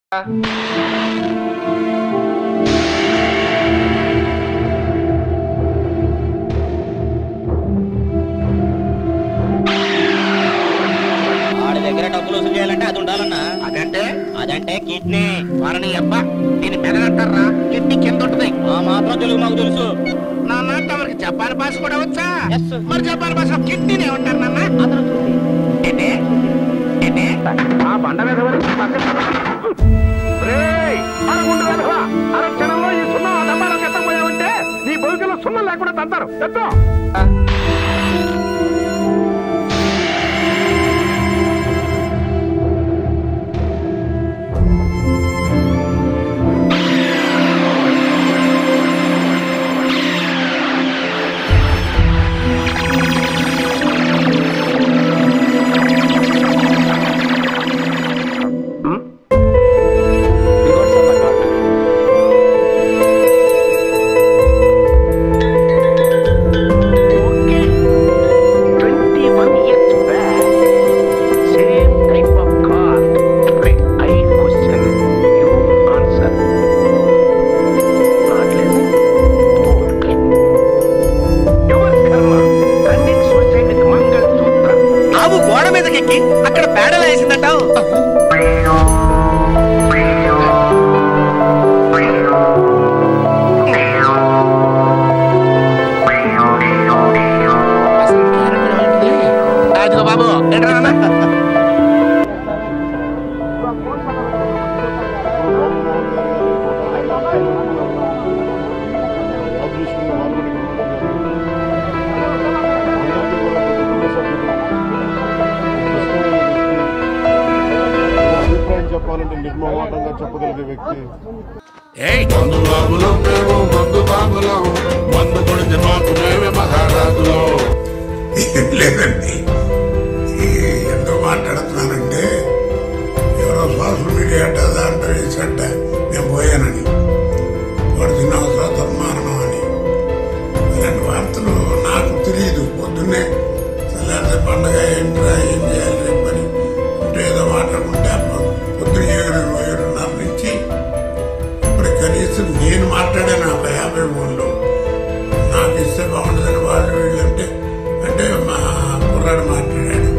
దగ్గర డబ్బులు వసూలు చేయాలంటే అది ఉండాలన్నా. అదంటే కిడ్నీ. వారని అబ్బా దీన్ని మెదనంటారా? కిడ్నీ కింద ఉంటుంది. ఆ మాత్రం తెలుగు మాకు తెలుసు. నాన్న తమరికి జపాన్ భాష కూడా వచ్చా? మరి జపాన్ భాషలో కిడ్నీని ఏమంటారు నాన్న? ఆ బండ మీద అరక్షణంలో ఈ సున్నం ఆ డబ్బాలో ఎత్తపోయావంటే నీ బొలికలో సున్నం లేకుండా తంతారు. ఎత్తో అక్కడ పేడలు వేసిందంటావు. అదిగో బాబు చెప్పాలంటే నిర్మమాటంగా చెప్పగలిగే వ్యక్తి. లేదండి, ఎందుకు మాట్లాడుతున్నానంటే ఎవరో సోషల్ మీడియా దాంట్లో వేసంట నేను పోయానని, వాడు తిన్న అవసరం దుర్మానం అని. ఇలాంటి వార్తలు నాకు తెలియదు. పొద్దున్నే తెల్లారితే పండగ ఏంట్రా ఏం చేయాలి రేపని అంటే ఏదో మాట్లాడుకుంటే పొద్దున్న 7:30 నుంచి ఇప్పుడు కనీసం నేను మాట్లాడాను 50 ఫోన్లు. నాకు ఇస్తే బాగుంటుందని వాళ్ళు వీళ్ళు అంటే మా కుర్రాడు మాట్లాడాడు.